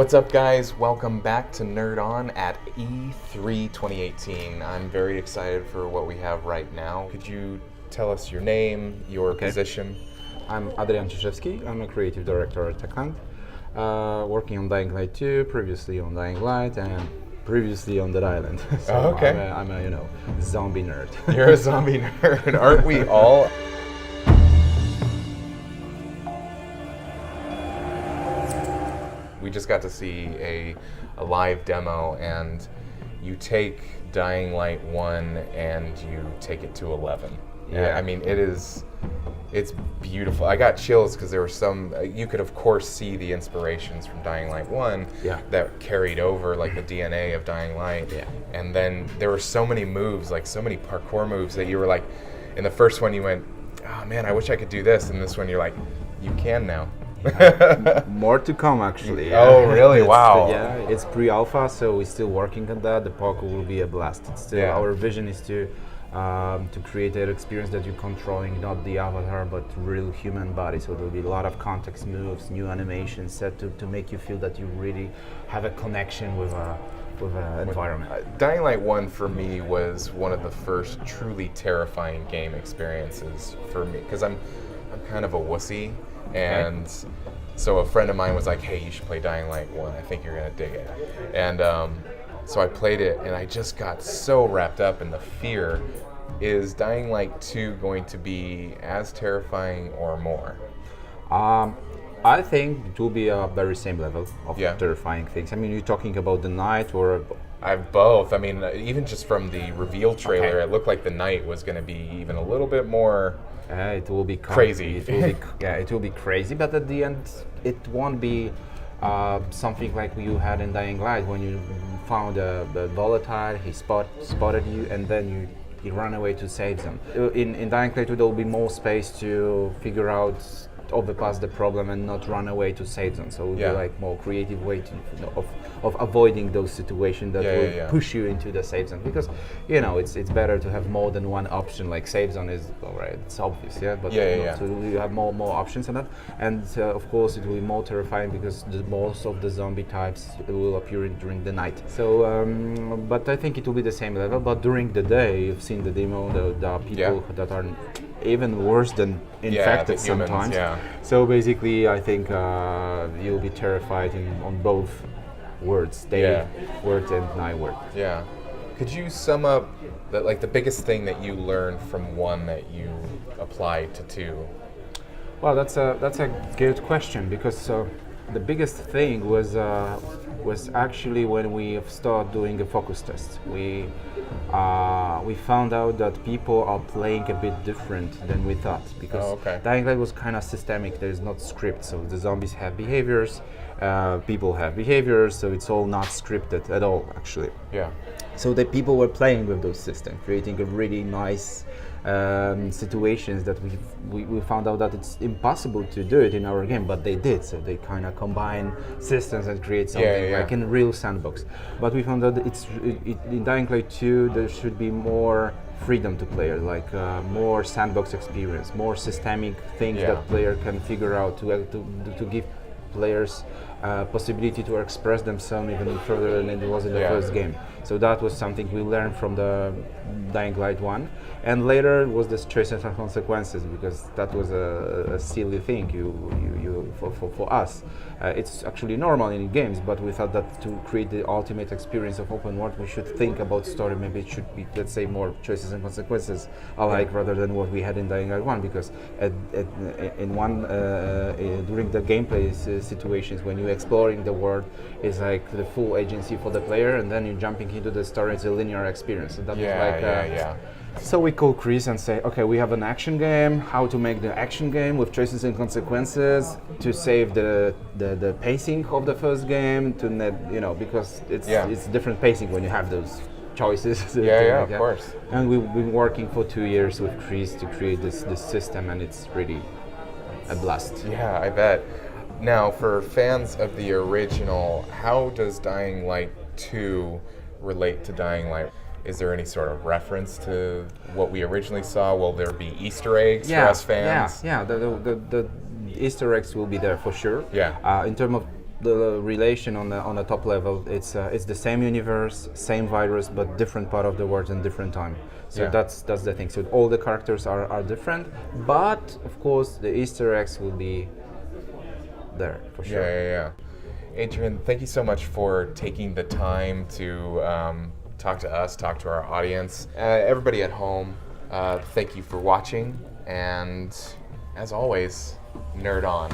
What's up, guys? Welcome back to Nerd On at E3 2018. I'm very excited for what we have right now. Could you tell us your name, your position? I'm Adrian Ciszewki. I'm a creative director at Techland, working on Dying Light 2, previously on Dying Light, and previously on Dead Island. So okay. I'm a zombie nerd. You're a zombie nerd, aren't we all? We just got to see a live demo, and you take Dying Light 1 and you take it to 11. Yeah. I mean, it's beautiful. I got chills because there were some, you could of course see the inspirations from Dying Light 1 that carried over, like the DNA of Dying Light. Yeah. And then there were so many moves, like so many parkour moves that you were like, in the first one you went, oh man, I wish I could do this. And this one you're like, you can now. More to come, actually. Oh, really? Wow. Yeah, it's pre-alpha, so we're still working on that. The parkour will be a blast. It's still our vision is to create an experience that you're controlling not the avatar but real human body. So there'll be a lot of context moves, new animations set to make you feel that you really have a connection with an environment. Dying Light 1 for me was one of the first truly terrifying game experiences for me because I'm kind of a wussy. And so a friend of mine was like, hey, you should play Dying Light 1. I think you're going to dig it. And so I played it, and I just got so wrapped up in the fear. Is Dying Light 2 going to be as terrifying or more? I think it will be a very same level of terrifying things. I mean, you're talking about the night or... I have both. I mean, even just from the reveal trailer, it looked like the night was going to be even a little bit more... it will be crazy. It will be crazy, but at the end, it won't be something like you had in Dying Light when you found a volatile, he spotted you, and then you run away to save them. In Dying Light 2, there will be more space to figure out, overpass the problem and not run away to save them. So it will be like more creative way of avoiding those situations that will push you into the save zone, because it's better to have more than one option. Like save zone is alright, it's obvious, but so you have more options on that, and of course it will be more terrifying because most of the zombie types will appear during the night. So but I think it will be the same level, but during the day you've seen the demo, there are people that are even worse than infected sometimes. So basically, I think you'll be terrified on both words, day word and night word. Yeah. Could you sum up the biggest thing that you learned from 1 that you applied to 2? Well, that's a good question, because the biggest thing was actually when we started doing a focus test. We found out that people are playing a bit different than we thought, because Dying Light was kind of systemic. There's not script, so the zombies have behaviors, people have behaviors, so it's all not scripted at all, actually. Yeah. So the people were playing with those systems, creating a really nice situations that we found out that it's impossible to do it in our game, but they did. So they kind of combine systems and create something like in real sandbox. But we found out that in Dying Light 2 there should be more freedom to players, like more sandbox experience, more systemic things that player can figure out to give players possibility to express themselves even further than it was in the first game. So that was something we learned from the Dying Light 1, and later was this choices and consequences, because that was a silly thing for us. It's actually normal in games, but we thought that to create the ultimate experience of open world, we should think about story. Maybe it should be, let's say, more choices and consequences alike rather than what we had in Dying Light 1, because in one during the gameplay situations, when you're exploring the world, it's like the full agency for the player, and then you're jumping into the story. It's a linear experience. So that was like So we call Chris and say, okay, we have an action game. How to make the action game with choices and consequences to save the pacing of the first game because it's different pacing when you have those choices. Of course. And we've been working for 2 years with Chris to create this system, and it's really a blast. Yeah, I bet. Now, for fans of the original, how does Dying Light 2 relate to Dying Light? Is there any sort of reference to what we originally saw? Will there be Easter eggs for us fans? The Easter eggs will be there for sure. Yeah. In terms of the relation on the top level. It's the same universe, same virus, but different part of the world and different time. So Yeah. that's the thing. So all the characters are different, but of course the Easter eggs will be there for sure. Yeah. Adrian, thank you so much for taking the time to talk to us, talk to our audience. Everybody at home, thank you for watching, and as always, nerd on.